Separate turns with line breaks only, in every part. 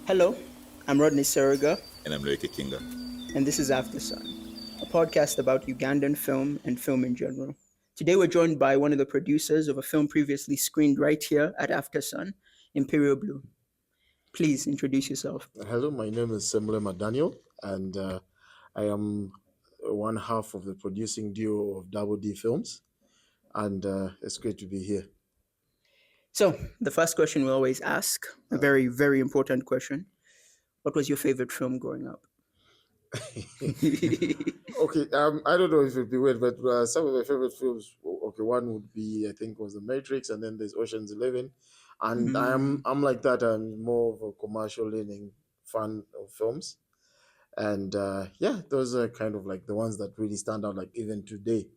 Hello, I'm Rodney
And I'm Loic Kinga.
and this is After Sun, a podcast about Ugandan film and film in general. Today we're joined by one of the producers of a film previously screened right here at After Sun, Imperial Blue. Please introduce yourself.
Hello, my name is Semulema Daniel, and I am one half of the producing duo of Double D Films, and it's great to be here.
So, the first question we always ask, a very, very important question. What was your favorite film growing up?
Okay, I don't know if it'd be weird, but some of my favorite films. Okay, one would be I think was The Matrix, and then there's Ocean's 11, and I'm like that. I'm more of a commercial leaning fan of films, and yeah, those are kind of like the ones that really stand out. Like even today,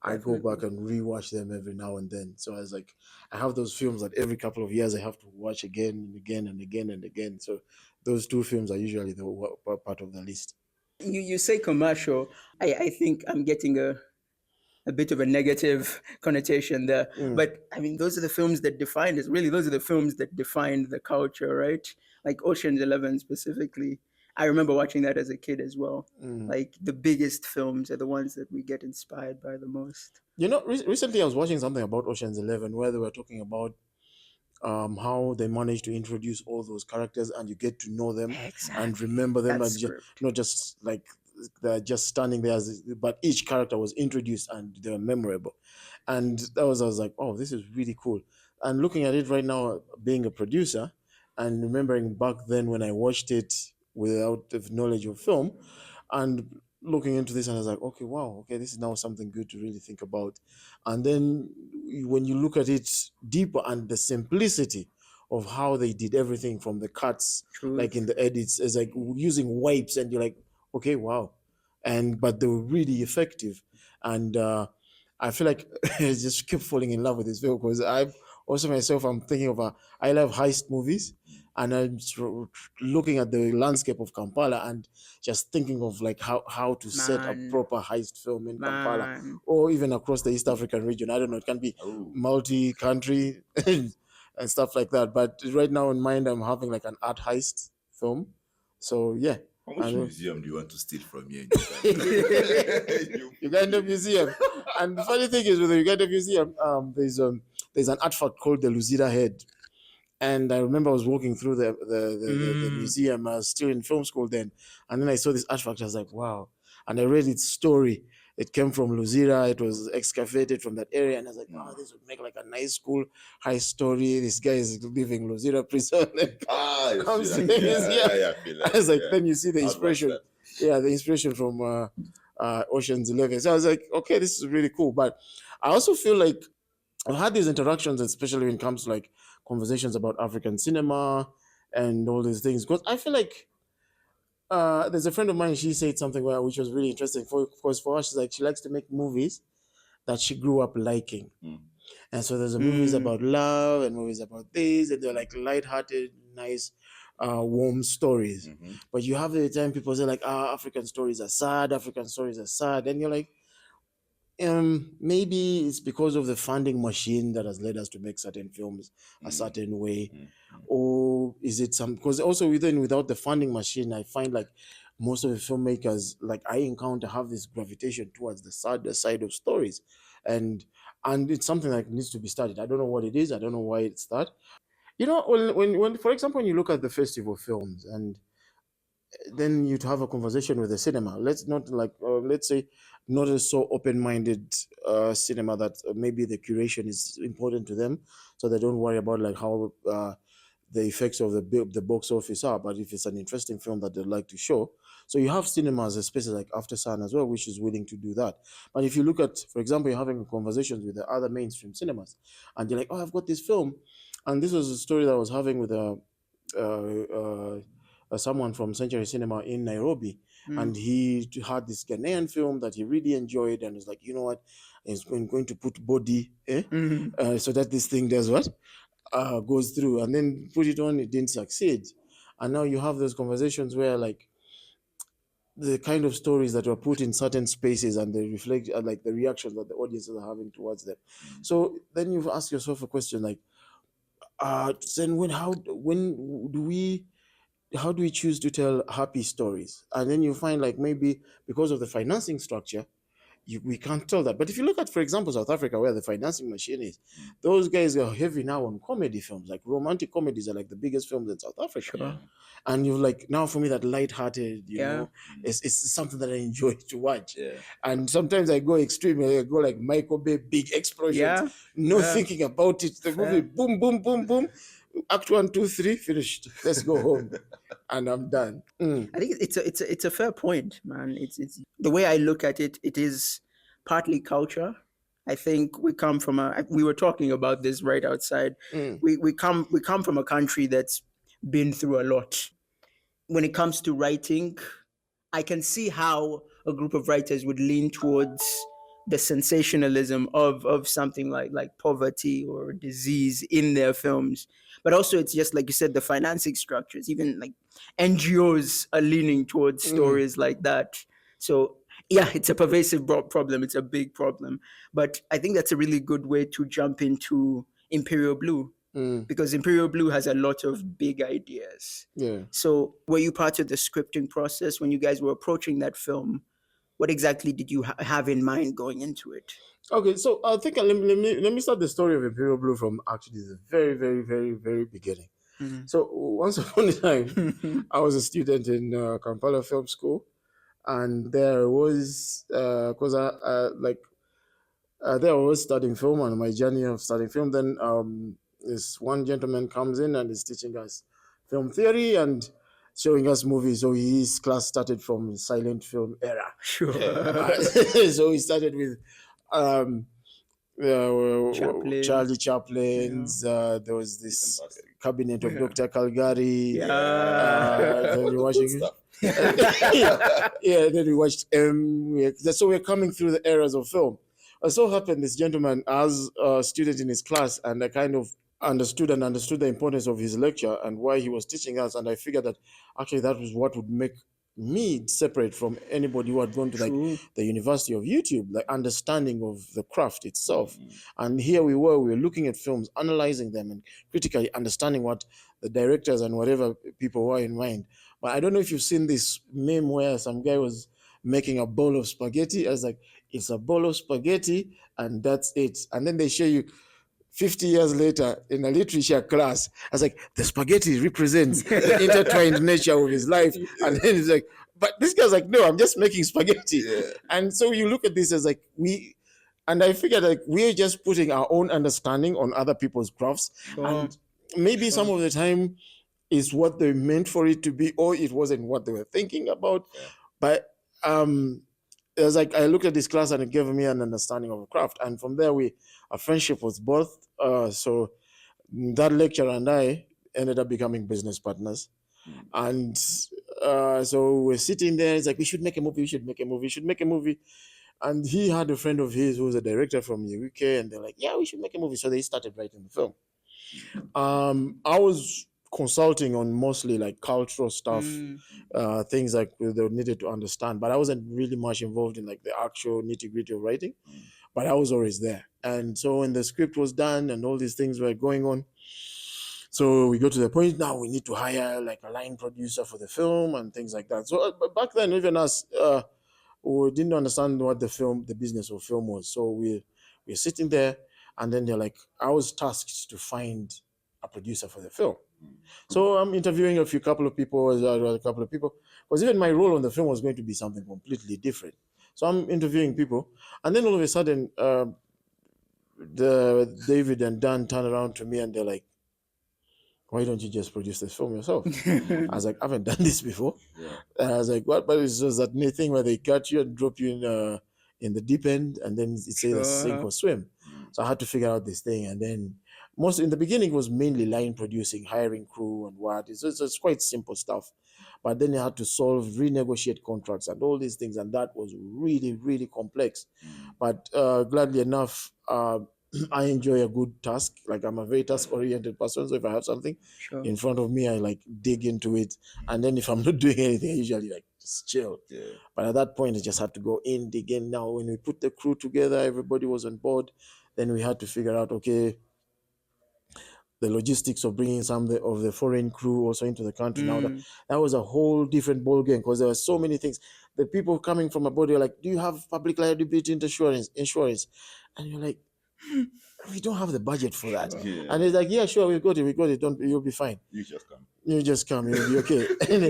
I go back and rewatch them every now and then. So I was like, I have those films that every couple of years I have to watch again and again and again and again. So those two films are usually the part of the list.
You say commercial. I think I'm getting a bit of a negative connotation there.
Mm,
But I mean, those are the films that defined us. Really, those are the films that defined the culture, right? Like Ocean's 11 specifically. I remember watching that as a kid as well.
mm.
Like the biggest films are the ones that we get inspired by the most.
Recently I was watching something about Ocean's 11 where they were talking about how they managed to introduce all those characters and you get to know them and
Exactly.
remember them
That
and
script.
not just like they're just standing there, but each character was introduced and they were memorable. And I was like, oh, this is really cool. And looking at it right now, being a producer and remembering back then when I watched it without the knowledge of film and looking into this and I was like, okay, wow, okay, this is now something good to really think about. And then when you look at it deeper and the simplicity of how they did everything from the cuts, like in
Truth.
the edits, is like using wipes, and you're like, okay, wow, and but they were really effective, and I feel like I just keep falling in love with this film because I also myself I'm thinking of I love heist movies, and I'm looking at the landscape of Kampala and just thinking of like how to set a
Man.
proper heist film in Kampala
Man.
or even across the East African region. I don't know. It can be
Oh,
multi-country and stuff like that. But right now in mind, I'm having like an art heist film. So yeah,
how
I
much
know.
museum do you want to steal from here in Uganda? You
Uganda
fool.
Museum. And the funny thing is with the Uganda Museum, there's an artifact called the Luzira head. And I remember I was walking through the
Mm.
museum. I was still in film school then. And then I saw this artifact. I was like, wow. And I read its story. It came from Luzira. It was excavated from that area. And I was like, oh, this would make like a nice school high story. This guy is living Luzira prison and
You
comes
feel
to
like,
the
yeah,
museum.
I feel
I
like,
was like,
yeah.
then you see the
I'd watch
inspiration.
that.
Yeah, the inspiration from Ocean's 11. So I was like, okay, this is really cool. But I also feel like I've had these interactions, especially when it comes to like conversations about African cinema and all these things. Because I feel like there's a friend of mine. She said something which was really interesting. For us, she's like she likes to make movies that she grew up liking.
Mm.
And so there's a movies
Mm.
about love and movies about this, and they're like light-hearted, nice, warm stories.
Mm-hmm.
But you have the time people say like, African stories are sad, African stories are sad, and you're like, maybe it's because of the funding machine that has led us to make certain films a
Mm.
certain way,
Mm.
or is it some? Because also without the funding machine, I find like most of the filmmakers like I encounter have this gravitation towards the side of stories, and it's something that needs to be studied. I don't know what it is. I don't know why it's that. When for example, when you look at the festival films and then you'd have a conversation with the cinema. Let's not like, let's say, not a so open-minded cinema that maybe the curation is important to them, so they don't worry about like how the effects of the box office are. But if it's an interesting film that they'd like to show, so you have cinemas, especially like After Sun as well, which is willing to do that. But if you look at, for example, you're having conversations with the other mainstream cinemas, and you're like, oh, I've got this film, and this was a story that I was having with a someone from Century Cinema in Nairobi, and
Mm.
he had this Ghanaian film that he really enjoyed, and was like, you know what, he's going to put body,
Mm.
so that this thing does what goes through, and then put it on. It didn't succeed, and now you have those conversations where like the kind of stories that were put in certain spaces and they reflect like the reactions that the audiences are having towards them.
Mm.
So then you ask yourself a question like, then when do we how do we choose to tell happy stories? And then you find like maybe because of the financing structure, we can't tell that. But if you look at, for example, South Africa, where the financing machine is, those guys are heavy now on comedy films. Like romantic comedies are like the biggest films in South Africa.
Sure.
And you're like, now for me, that light-hearted,
Yeah.
it's something that I enjoy to watch.
Yeah.
And sometimes I go extreme. I go like Michael Bay, big explosions,
Yeah.
no
Yeah.
thinking about it. The movie,
Fair.
boom, boom, boom, boom. Act 1, 2, 3, finished. Let's go home, and I'm done.
I think it's a fair point, man. It's the way I look at it. It is partly culture. I think we were talking about this right outside.
Mm.
We come from a country that's been through a lot. When it comes to writing, I can see how a group of writers would lean towards the sensationalism of something like poverty or disease in their films. But also it's just like you said, the financing structures, even like NGOs are leaning towards stories like that. So yeah, it's a pervasive problem. It's a big problem. But I think that's a really good way to jump into Imperial Blue
Mm.
because Imperial Blue has a lot of big ideas.
Yeah.
So, were you part of the scripting process when you guys were approaching that film? What exactly did you have in mind going into it?
Okay, so I think let me start the story of Imperial Blue from actually the very, very, very, very beginning.
Mhm.
So once upon a time, I was a student in Kampala Film School, and there was because I like there I was studying film, and my journey of studying film. Then this one gentleman comes in and is teaching us film theory and showing us movies. So his class started from silent film era.
Sure.
So he started with um,
Chaplin.
Charlie Chaplin's. There was this
Fantastic.
Cabinet of
Yeah.
Dr. Calgary.
Yeah.
Then
All
we
the
watching
good stuff.
yeah, then we watched so we're coming through the eras of film. It so happened this gentleman as a student in his class, and I kind of understood the importance of his lecture and why he was teaching us. And I figured that actually that was what would make me separate from anybody who had gone to like
True.
the University of YouTube, like understanding of the craft itself. And here we were looking at films, analyzing them, and critically understanding what the directors and whatever people were in mind. But I don't know if you've seen this meme where some guy was making a bowl of spaghetti. I was like, it's a bowl of spaghetti, and that's it. And then they show you 50 years later in a literature class. I was like, the spaghetti represents the intertwined nature of his life. And then he's like, but this guy's like, no, I'm just making spaghetti.
Yeah.
And so you look at this as like, and I figured like we're just putting our own understanding on other people's crafts.
Sure.
And maybe some of the time is what they meant for it to be, or it wasn't what they were thinking about.
Yeah.
But it was like I looked at this class and it gave me an understanding of the craft, and from there a friendship was birthed. So that lecturer and I ended up becoming business partners, and so we're sitting there. It's like we should make a movie. We should make a movie. We should make a movie. And he had a friend of his who was a director from the UK, and they're like, "Yeah, we should make a movie." So they started writing the film. I was consulting on mostly like cultural stuff, things like they needed to understand, but I wasn't really much involved in like the actual nitty gritty of writing. But I was always there. And so when the script was done and all these things were going on, so we go to the point now we need to hire like a line producer for the film and things like that. So but back then, even us, we didn't understand what the business of film was. So we're sitting there, and then they're like, I was tasked to find a producer for the film. So I'm interviewing a couple of people, because even my role on the film was going to be something completely different. So I'm interviewing people, and then all of a sudden, the David and Dan turn around to me and they're like, "Why don't you just produce this film yourself?" I was like, "I haven't done this before."
Yeah.
And I was like, "What?" But it's just that new thing where they catch you and drop you in the deep end, and then it's either sink or swim. So I had to figure out this thing, and then most in the beginning it was mainly line producing, hiring crew and what. It's quite simple stuff, but then you had to renegotiate contracts and all these things, and that was really, really complex. But gladly enough, I enjoy a good task. Like I'm a very task oriented person, so if I have something
Sure.
in front of me, I like dig into it, and then if I'm not doing anything, I usually like just chill.
Yeah.
But at that point, I just had to go in, dig in. Now, when we put the crew together, everybody was on board. Then we had to figure out, okay, the logistics of bringing some of the foreign crew also into the country. Now
Mm.
that was a whole different ball game because there were so many things. The people coming from abroad were like, "Do you have public liability insurance?" And you're like, "We don't have the budget for that."
Yeah.
And it's like, "Yeah, sure, we got it. Don't you'll be fine.
You just come.
You just come, you'll be okay." And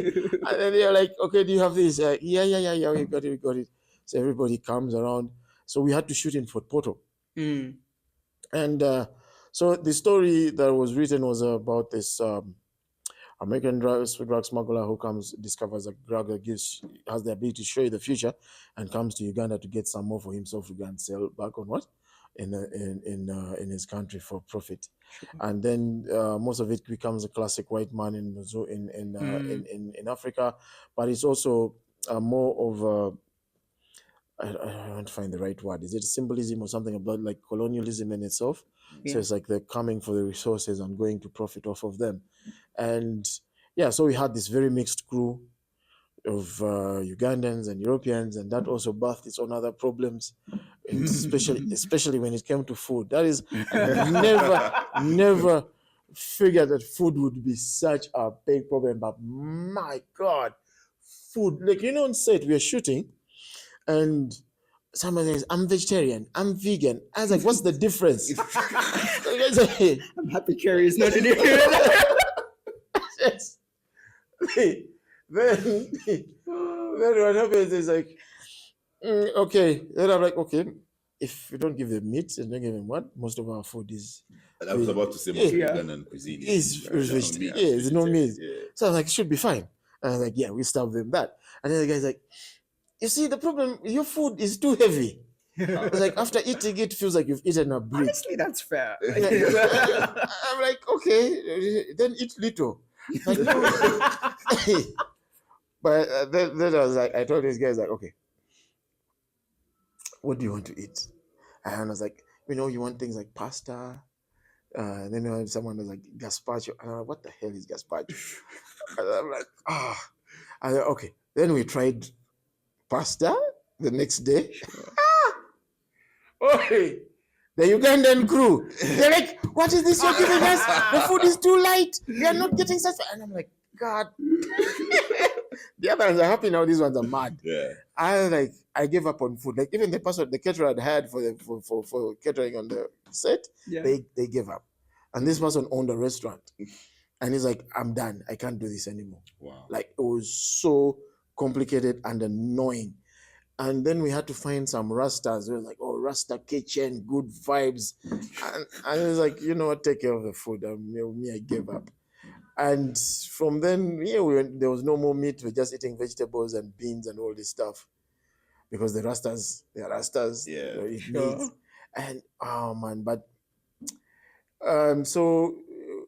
then they're like, "Okay, do you have this?" Yeah, we got it. So everybody comes around. So we had to shoot in Fort Portal.
Mm.
And so the story that was written was about this American drug smuggler who discovers a drug that has the ability to show you the future, and comes to Uganda to get some more for himself to go and sell back on what in his country for profit. And then most of it becomes a classic white man in Africa, but it's also more of a, I want to find the right word. Is it symbolism or something about like colonialism in itself?
Yeah.
So it's like they're coming for the resources and going to profit off of them. And yeah, so we had this very mixed crew of Ugandans and Europeans, and that also birthed its own other problems, and especially when it came to food. That is, I never figured that food would be such a big problem. But my God, food! Like on set, we are shooting, and somebody says, "I'm vegetarian, I'm vegan." I was like, "What's the difference?"
I'm happy Carrie is not in here.
Yes. then what happens is like, okay. Then I'm like, okay, if you don't give them meat and don't give them what, most of our food is.
I was about to say most
Yeah.
Ugandan cuisine
Is
no
vegetarian.
meat.
Yeah, it's no meat.
Yeah.
So I was like, it should be fine. And I was like, yeah, we serve them that. And then the guy's like, you see, the problem, your food is too heavy. I was like, after eating it, feels like you've eaten a brick.
Honestly, that's fair.
I'm like, okay, then eat little. Like, no. But then I was like, I told this guy, like, okay, what do you want to eat? And I was like, you want things like pasta. And then someone was like, gazpacho. And I'm like, what the hell is gazpacho? And I'm like, I like, okay. Then we tried pasta the next day. Okay. The Ugandan crew, they're like, what is this you're giving us? The food is too light. We are not getting such. And I'm like, God. The other ones are happy now. These ones are mad.
Yeah.
I gave up on food. Like even the caterer I'd hired for catering on the set,
Yeah.
they gave up. And this person owned a restaurant. And he's like, I'm done. I can't do this anymore.
Wow.
Like it was so complicated and annoying. And then we had to find some Rastas. We were like, oh, Rasta kitchen, good vibes. And it was like, you know what, take care of the food. I gave up. And from then, there was no more meat. We're just eating vegetables and beans and all this stuff. Because they're Rastas.
Yeah.
They eat
Sure.
meat. And, oh, man, but... so,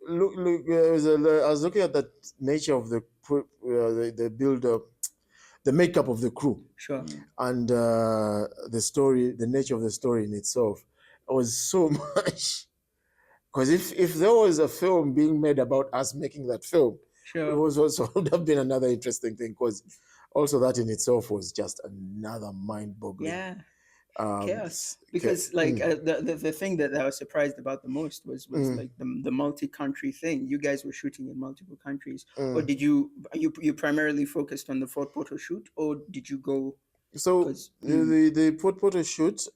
look, I was looking at the nature of the build-up, the makeup of the crew.
Sure.
And the nature of the story in itself was so much. Because if there was a film being made about us making that film,
Sure.
it was also would have been another interesting thing. Because also that in itself was just another mind-boggling.
Yeah. Chaos. Because the thing that I was surprised about the most was like the multi-country thing. You guys were shooting in multiple countries, or did you primarily focused on the Fort Portal shoot, or did you go?
So
'Cause,
the Fort Portal shoot,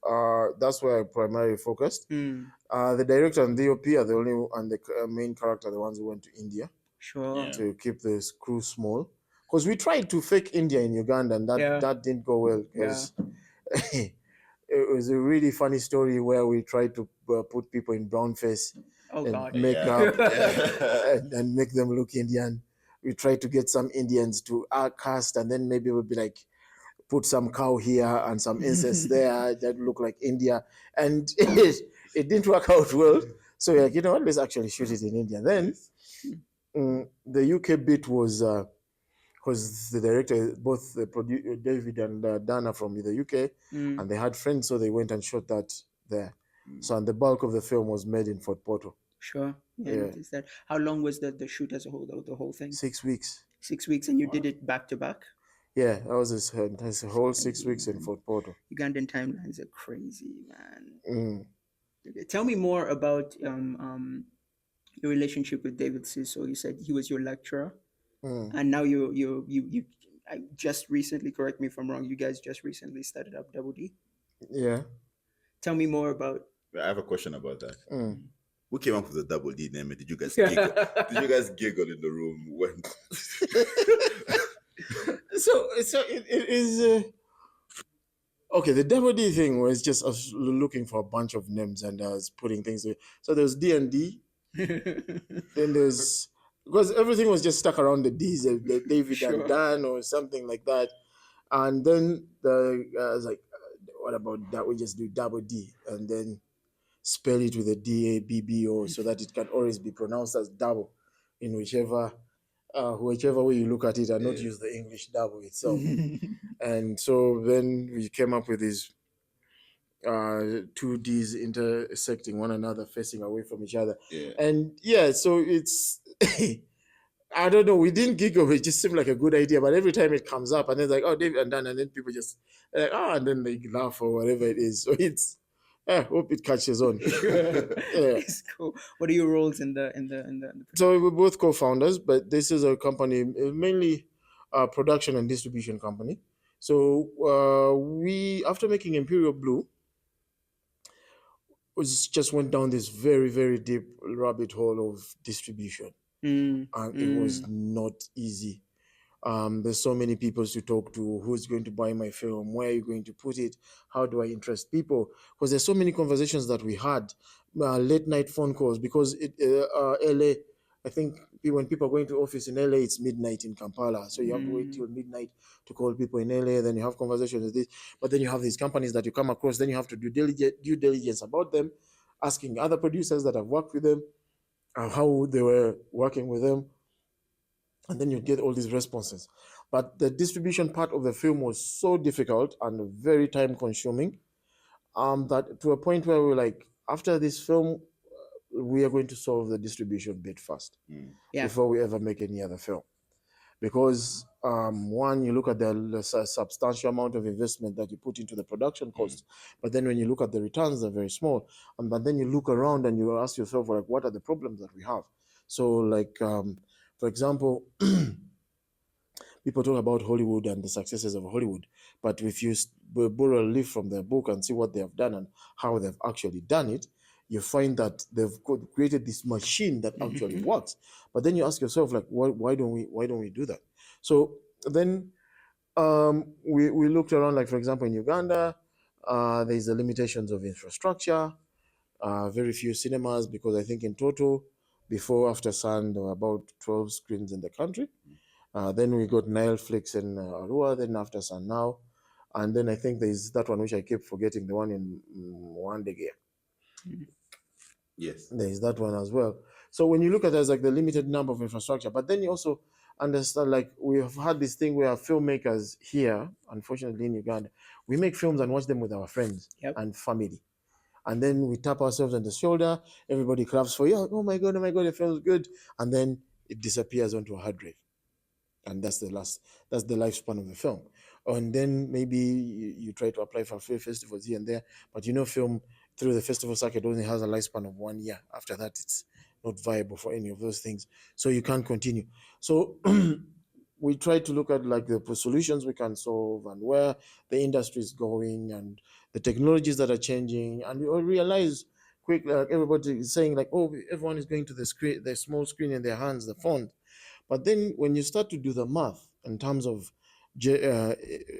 that's where I primarily focused. The director and DOP are the only, and the main character are the ones who went to India
Sure.
Yeah.
to keep the crew small. Because we tried to fake India in Uganda, and that didn't go well. Because it was a really funny story where we tried to put people in brown face and
God.
makeup
Yeah.
and make them look Indian. We tried to get some Indians to our cast, and then maybe we'll be like, put some cow here and some incense there that look like India. And it didn't work out well. So we're like, you know what, let's actually shoot it in India. Then the UK bit was, because the director, both the producer, David and Dana from the UK, and they had friends, so they went and shot that there. So, and the bulk of the film was made in Fort Portal.
Sure. Yeah. I noticed that. How long was the shoot as a whole, the whole thing?
6 weeks.
6 weeks, and you did it back to back?
Yeah, that was a whole 6 weeks in Fort Portal.
Ugandan timelines are crazy, man. Okay, tell me more about your relationship with David Siso. You said he was your lecturer,
Mm.
and now you. I just recently, correct me if I'm wrong. You guys just recently started up Double D.
Yeah.
Tell me more about.
I have a question about that.
Mm.
Who came up with the double D name? And did you guys giggle? Did you guys giggle in the room when?
So it is. Okay, the Double D thing was just us looking for a bunch of names and I was putting things. So there's D&D, then there's because everything was just stuck around the D's, the David
Sure.
and Dan or something like that. And then I was like, what about that? We just do Double D and then spell it with a DABBO so that it can always be pronounced as double in whichever way you look at it and not use the English double itself. And so then we came up with these two D's intersecting one another, facing away from each other.
Yeah.
And yeah, so it's I don't know, we didn't giggle, it just seemed like a good idea, but every time it comes up and it's like, oh, David and Dan, and then people just like, and then they laugh or whatever it is. So it's hope it catches on.
It's cool. What are your roles in the
So we're both co-founders, but this is a company mainly a production and distribution company. So we, after making Imperial Blue, just went down this very, very deep rabbit hole of distribution. And it was not easy. There's so many people to talk to. Who's going to buy my film? Where are you going to put it? How do I interest people? Because there's so many conversations that we had, late night phone calls. Because LA, I think when people are going to office in LA, it's midnight in Kampala, so you have to wait till midnight to call people in LA. Then you have conversations with this, but then you have these companies that you come across. Then you have to do due diligence about them, asking other producers that have worked with them, how they were working with them, and then you get all these responses. But the distribution part of the film was so difficult and very time consuming, that to a point where we were like, after this film, we are going to solve the distribution bit first before we ever make any other film. Because one, you look at the substantial amount of investment that you put into the production costs, but then when you look at the returns, they're very small. But then you look around and you ask yourself, like, what are the problems that we have? So, like, for example, people talk about Hollywood and the successes of Hollywood, but if you borrow a leaf from their book and see what they have done and how they've actually done it, you find that they've created this machine that actually works. But then you ask yourself, like, why don't we do that? So then we looked around, like, for example, in Uganda, there's the limitations of infrastructure, very few cinemas, because I think in total, before After Sun, there were about 12 screens in the country. Then we got Netflix in Arua, then After Sun now. And then I think there's that one which I keep forgetting, the one in Wandegea.
Yes.
There's that one as well. So when you look at it as like the limited number of infrastructure, but then you also understand, like, we have had this thing where filmmakers here, unfortunately in Uganda, we make films and watch them with our friends and family. And then we tap ourselves on the shoulder, everybody claps for you, oh my God, it feels good. And then it disappears onto a hard drive. And that's the lifespan of the film. And then maybe you try to apply for film festivals here and there, but film through the festival circuit only has a lifespan of 1 year. After that, it's not viable for any of those things. So you can't continue. So we try to look at, like, the solutions we can solve and where the industry is going and the technologies that are changing. And we all realize quickly, like, everybody is saying, like, oh, everyone is going to the small screen in their hands, the phone. But then when you start to do the math in terms of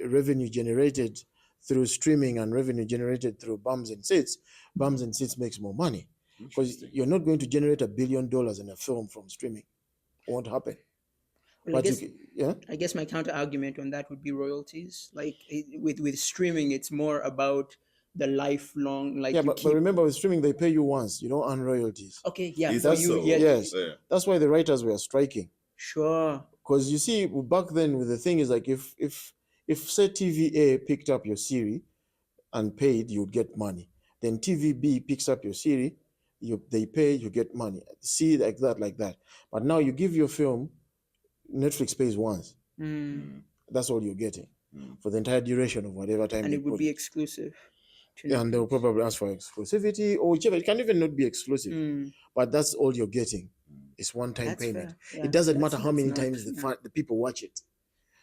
revenue generated through streaming and revenue generated through bums and seats makes more money. Because you're not going to generate $1 billion in a film from streaming. It won't happen.
Well, I guess my counter argument on that would be royalties. Like, with streaming, it's more about the lifelong, like,
but remember, with streaming, they pay you once. You don't earn royalties.
Okay, yeah.
Is that so?
Yes. Yeah. That's why the writers were striking.
Sure.
Because you see, back then, with the thing is, like, if say TVA picked up your series and paid, you'd get money. Then TVB picks up your series, they pay, you get money. See, like that. But now you give your film, Netflix pays once. That's all you're getting for the entire duration of whatever time.
And it would be exclusive.
And they'll probably ask for exclusivity or whichever. It can even not be exclusive, but that's all you're getting. It's one-time
That's
payment.
fair. Yeah,
It doesn't
that's-
matter how
that's
many
not-
times
yeah.
the people watch it.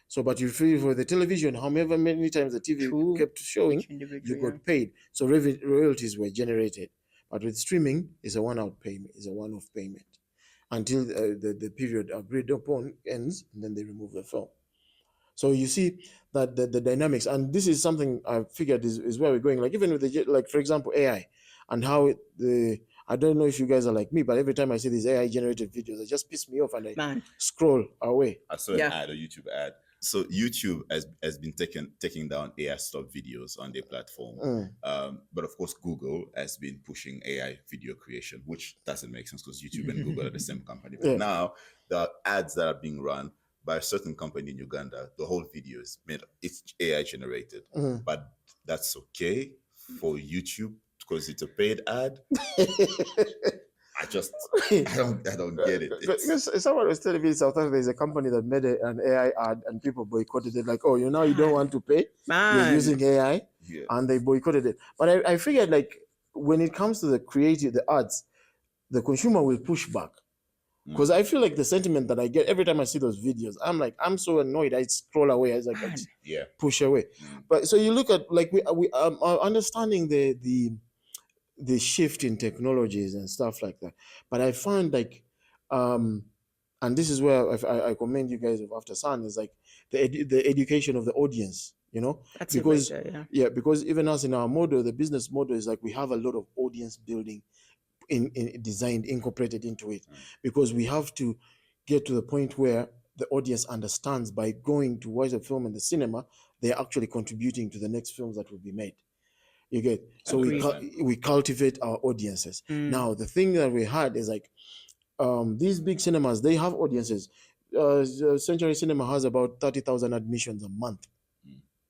So, but you feel for the television, however many times the TV
True.
kept showing,
Each individual,
you
yeah.
got paid. So royalties were generated. But with streaming, it's a one-out payment, it's a one-off payment until the period agreed upon ends, and then they remove the film. So you see that the dynamics, and this is something I figured is where we're going. Like even with like for example AI, and how I don't know if you guys are like me, but every time I see these AI generated videos, it just piss me off and I
Man,
scroll away.
I saw
Yeah.
an ad, a YouTube ad. So YouTube has been taking down AI stop videos on their platform. But of course, Google has been pushing AI video creation, which doesn't make sense because YouTube and Google are the same company. But
Yeah.
now there are ads that are being run by a certain company in Uganda. The whole video is made, it's AI generated, but that's okay for YouTube because it's a paid ad. I don't get it.
Because someone was telling me in South Africa there's a company that made an AI ad and people boycotted it. Like, oh, you don't want to pay. You're
man.
using AI,
Yeah.
and they boycotted it. But I figured like when it comes to the creative, the ads, the consumer will push back. Because I feel like the sentiment that I get every time I see those videos, I'm so annoyed. I scroll away. I was like, I just
Yeah.
push away. But so you look at like we are understanding the shift in technologies and stuff like that. But I find like, and this is where I commend you guys of After Sun is like the education of the audience.
That's
because
it right there,
yeah, because even us in our model, the business model is like we have a lot of audience building in designed incorporated into it, because we have to get to the point where the audience understands by going to watch a film in the cinema, they're actually contributing to the next films that will be made. You get so
Agreed.
we cultivate our audiences. Now the thing that we had is like these big cinemas, they have audiences. Century Cinema has about 30,000 admissions a month.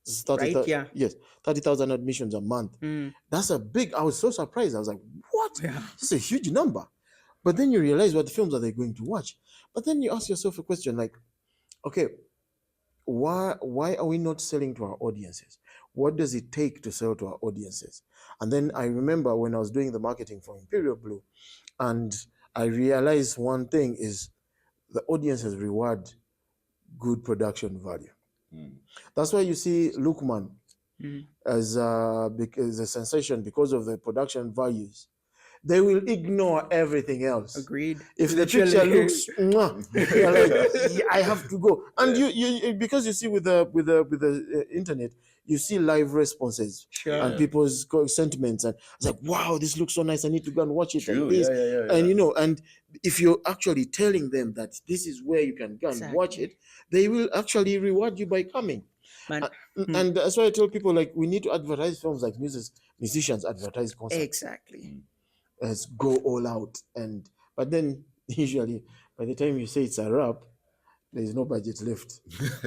This is 30,000
Right, yeah.
Yes, 30,000 admissions a month. That's a big. I was so surprised. I was like, what?
Yeah.
This is a huge number. But then you realize what films are they going to watch. But then you ask yourself a question like, okay, why are we not selling to our audiences? What does it take to sell to our audiences? And then I remember when I was doing the marketing for Imperial Blue, and I realized one thing is the audiences reward good production value. That's why you see Lukman as a sensation because of the production values. They will ignore everything else.
Agreed.
If
Literally.
the picture looks, you're like, "Yeah, I have to go." And you because you see with the internet, you see live responses
Sure.
and people's sentiments, and it's like, "Wow, this looks so nice. I need to go and watch it."
True,
And this,
yeah.
and and if you're actually telling them that this is where you can go and watch it, they will actually reward you by coming.
Man.
And that's why I tell people like we need to advertise films like musicians advertise concerts.
Exactly.
Let's go all out. But then usually by the time you say it's a wrap, there is no budget left.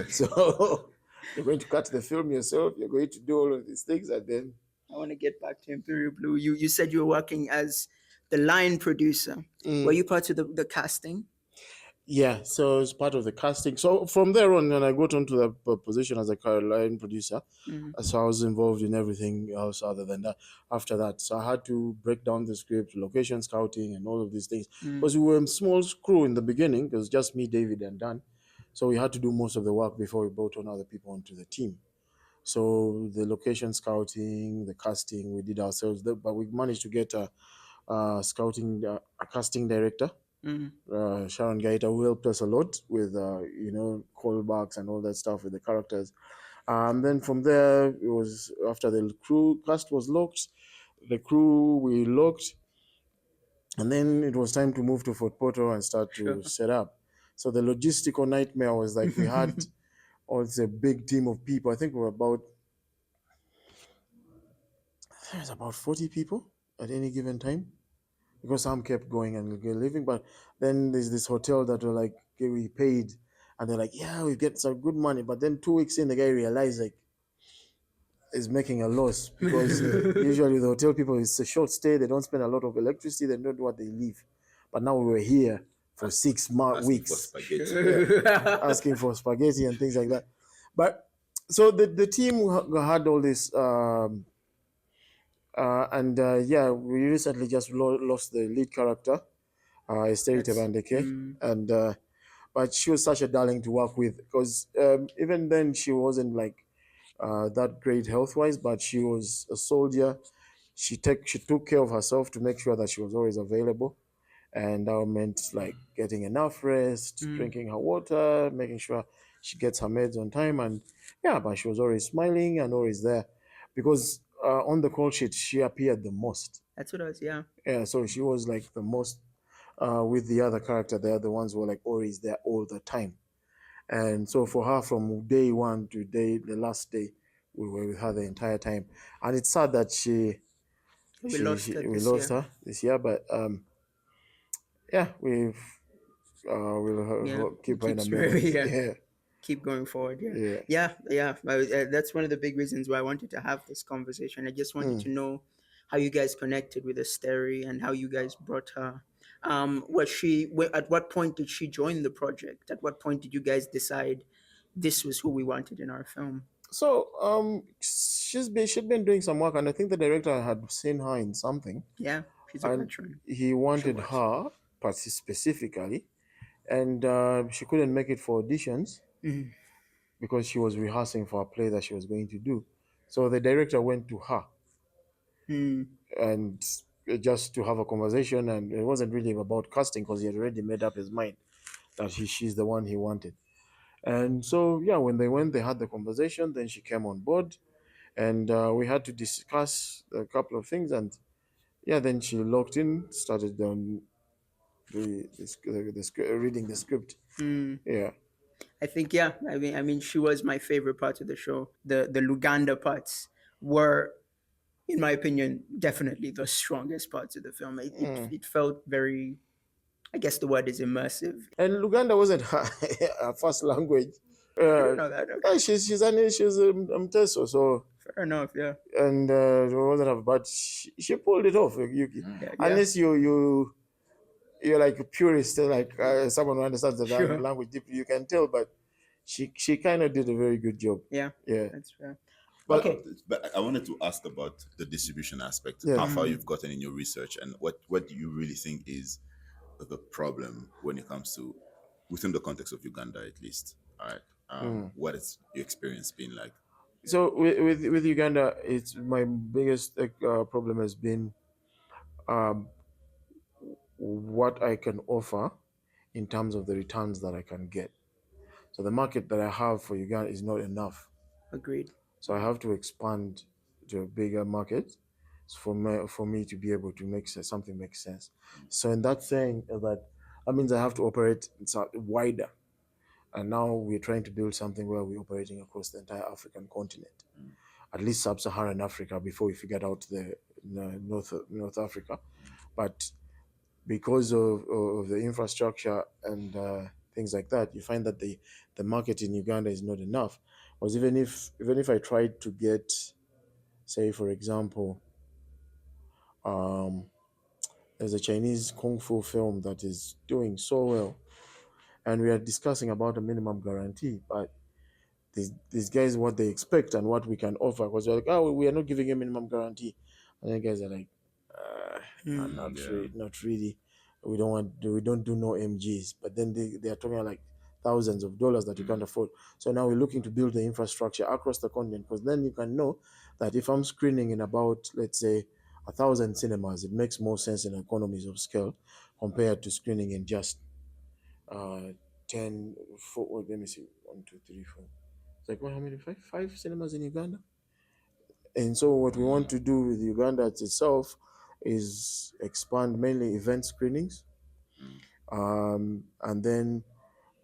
So you're going to cut the film yourself, you're going to do all of these things, and then
I want to get back to Imperial Blue. You said you were working as the line producer. Were you part of the casting?
yeah, so it's part of the casting. So from there on, when I got onto the position as a line producer, so I was involved in everything else other than that. After that, so I had to break down the script, location scouting, and all of these things. Because we were a small crew in the beginning, it was just me, David, and Dan. So we had to do most of the work before we brought on other people onto the team. So the location scouting, the casting, we did ourselves, but we managed to get a casting director, Sharon Gaita, who helped us a lot with callbacks and all that stuff with the characters. Then from there, it was after the crew cast was locked, the crew we locked, and then it was time to move to Fort Portal and start to set up. So the logistical nightmare was like we had it's a big team of people. I think we were about 40 people at any given time, because some kept going and leaving. But then there's this hotel that were like, okay, we paid, and they're like, yeah, we get some good money. But then 2 weeks in, the guy realized like is making a loss, because usually the hotel people, it's a short stay, they don't spend a lot of electricity, they don't do what they leave. But now we were here for 6 weeks asking for spaghetti and things like that. But so the team had all this we recently just lost the lead character, Esteri
That's
Tebandeke, and but she was such a darling to work with because even then she wasn't like that great health wise, but she was a soldier. She took care of herself to make sure that she was always available, and that meant like getting enough rest, drinking her water, making sure she gets her meds on time, and yeah, but she was always smiling and always there because on the call sheet she appeared the most.
that's what I was. Yeah.
Yeah, so she was like the most with the other character. The other ones were like always there all the time. And so for her, from day one to the last day, we were with her the entire time. And it's sad that
We lost it
we
this
lost
year.
her this year, but yeah, we'll
Yeah, it
keep her in our
keeps very
memories.
yeah.
Yeah,
Keep going forward. Yeah,
yeah.
yeah. That's one of the big reasons why I wanted to have this conversation. I just wanted
Mm.
to know how you guys connected with Asteri and how you guys brought her. Was she? At what point did she join the project? At what point did you guys decide this was who we wanted in our film?
So she'd been doing some work, and I think the director had seen her in something,
Yeah, she's a
and
veteran.
he
She
wanted
was.
her specifically, and she couldn't make it for auditions
Mhm.
because she was rehearsing for a play that she was going to do. So the director went to her
Mm.
and just to have a conversation, and it wasn't really about casting because he had already made up his mind that she's the one he wanted. And so yeah, when they went, they had the conversation. Then she came on board, and we had to discuss a couple of things. And yeah, then she locked in, started reading the script.
Mm.
Yeah.
I think yeah. I mean, she was my favorite part of the show. The Luganda parts were, in my opinion, definitely the strongest parts of the film.
Mm.
It felt very, I guess the word is immersive.
And Luganda wasn't her, her first language.
I didn't
Uh,
know that. Okay,
she's Mteso, so
fair enough. Yeah,
and it wasn't her, but she pulled it off.
yeah, yeah.
Unless you're like a purist, like someone who understands the
Sure.
language deeply, you can tell. But she kind of did a very good job.
Yeah,
Yeah,
that's fair.
But
Okay.
but I wanted to ask about the distribution aspect.
yeah.
How far you've gotten in your research, and what do you really think is the problem when it comes to within the context of Uganda, at least? All right.
Mm.
What has your experience been like?
So with Uganda, it's my biggest problem has been um, what I can offer in terms of the returns that I can get. So the market that I have for Uganda is not enough.
Agreed.
So I have to expand to a bigger market for me to be able to make something make sense. So in that saying that means I have to operate wider. And now we're trying to build something where we're operating across the entire African continent, at least sub-Saharan Africa before we figured out the North Africa. But because of the infrastructure and things like that, you find that the market in Uganda is not enough. Because even if I tried to get, say for example, um, there's a Chinese kung fu film that is doing so well, and we are discussing about a minimum guarantee, but these guys what they expect and what we can offer, because they're like, oh, we are not giving a minimum guarantee, and the guys are like,
Mm.
Yeah.
not really. We don't do no MGs, but then they are talking like thousands of dollars that you can't afford. So now we're looking to build the infrastructure across the continent, because then you can know that if I'm screening in about, let's say, 1,000 cinemas, it makes more sense in economies of scale compared to screening in just uh 10 4 let me see, 1 2 3 4, it's like what, how many, five cinemas in Uganda. And so what we want to do with Uganda itself is expand mainly event screenings. And then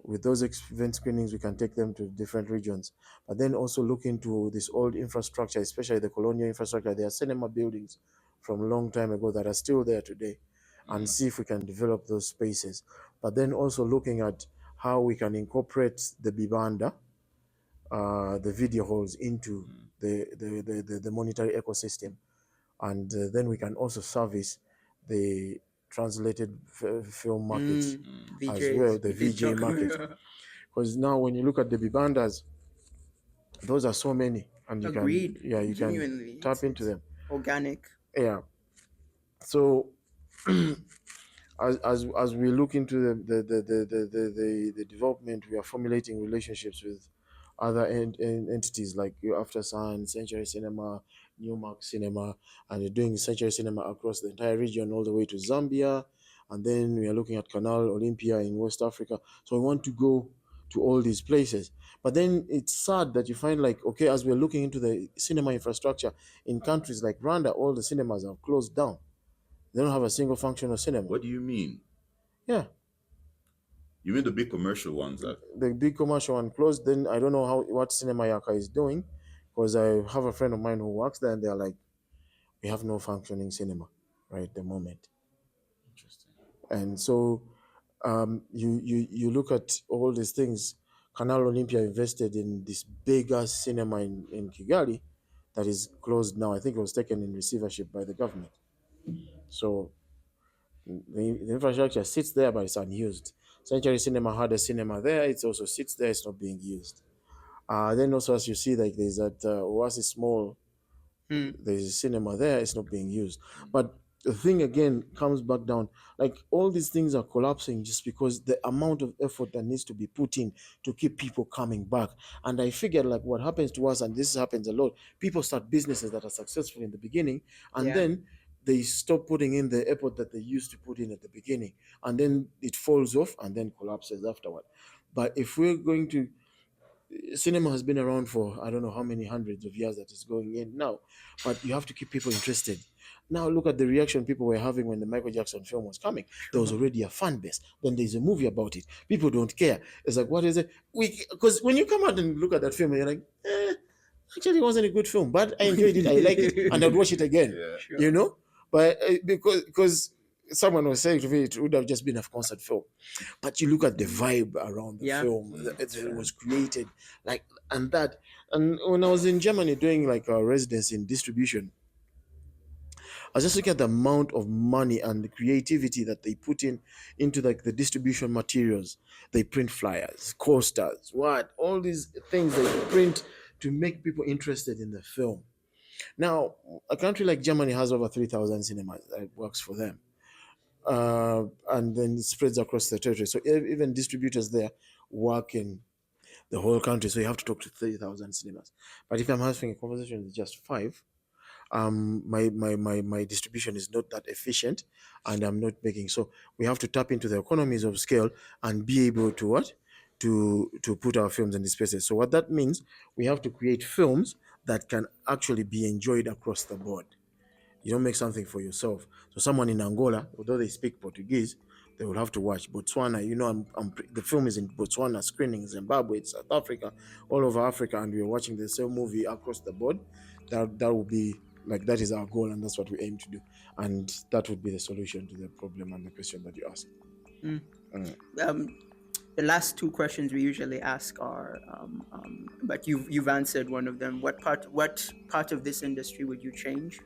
with those event screenings, we can take them to different regions. But then also look into this old infrastructure, especially the colonial infrastructure. There are cinema buildings from a long time ago that are still there today, and see if we can develop those spaces. But then also looking at how we can incorporate the Bibanda, the video halls, into the monetary ecosystem, and then we can also service the translated film market as well,
VJs.
the
We did
VJ
talk.
market. Because now when you look at the Bibandas, those are so many, and you can,
Agreed.
yeah, you can
Genuinely,
tap into
it's
them.
organic.
Yeah. So as we look into the development, we are formulating relationships with other entities like After Sun, Century Cinema, Newmark Cinema, and we're doing Century Cinema across the entire region all the way to Zambia, and then we are looking at Canal Olympia in West Africa. So we want to go to all these places. But then it's sad that you find like, okay, as we're looking into the cinema infrastructure in countries like Rwanda, all the cinemas are closed down. They don't have a single functional cinema.
What do you mean?
Yeah,
You mean the big commercial ones?
the big commercial one closed. Then I don't know what Cinema Yaka is doing, because I have a friend of mine who works there, and they're like, we have no functioning cinema right at the moment.
Interesting.
And so you look at all these things. Canal Olympia invested in this bigger cinema in Kigali that is closed now. I think it was taken in receivership by the government. So the infrastructure sits there, but it's unused. Century Cinema had a cinema there. It also sits there. It's not being used. Then also, as you see, like there's that Oasis Mall, there's a cinema there. It's not being used. But the thing again comes back down. Like all these things are collapsing just because the amount of effort that needs to be put in to keep people coming back. And I figured like what happens to us, and this happens a lot, people start businesses that are successful in the beginning, and
Yeah.
then they stop putting in the effort that they used to put in at the beginning, and then it falls off and then collapses afterward. But if we're going to, cinema has been around for I don't know how many hundreds of years that is going in now, but you have to keep people interested. Now look at the reaction people were having when the Michael Jackson film was coming. There was already a fan base. Then there's a movie about it. People don't care. It's like, what is it? Because when you come out and look at that film, you're like, actually, it wasn't a good film, but I enjoyed it. I liked it, and I'd watch it again.
Yeah.
Sure.
You know, but because someone was saying to me it would have just been a concert film, but you look at the vibe around the
Yeah.
film it was created like, and when I was in Germany doing like a residency in distribution, I was just looking at the amount of money and the creativity that they put in into like the distribution materials. They print flyers, coasters, what all these things they print to make people interested in the film. Now a country like Germany has over 3,000 cinemas that works for them, and then it spreads across the territory. So even distributors there work in the whole country. So you have to talk to 30,000 cinemas. But if I'm having a conversation with just five, my distribution is not that efficient, and I'm not making. So we have to tap into the economies of scale and be able to what to put our films in these spaces. So what that means, we have to create films that can actually be enjoyed across the board. You don't make something for yourself. So someone in Angola, although they speak Portuguese, they will have to watch Botswana. You know, the film is in Botswana, screening Zimbabwe, South Africa, all over Africa, and we're watching the same movie across the board. That will be like, that is our goal, and that's what we aim to do, and that would be the solution to the problem and the question that you asked.
The last two questions we usually ask are, but you've answered one of them. What part of this industry would you change?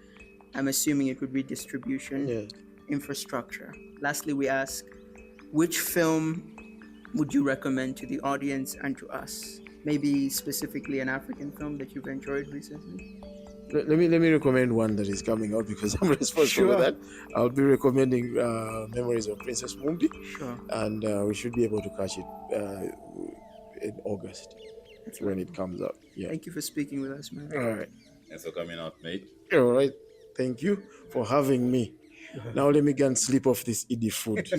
I'm assuming it would be distribution,
Yeah.
infrastructure. Lastly, we ask, which film would you recommend to the audience and to us? Maybe specifically an African film that you've enjoyed recently.
Let me recommend one that is coming out because I'm responsible
Sure.
for that. I'll be recommending Memories of Princess Mumbi,
Sure.
and we should be able to catch it in August. That's when it comes out. Yeah.
Thank you for speaking with us, man.
All right.
Thanks for coming out, mate.
All right. Thank you for having me. Now let me go and sleep off this iddy food.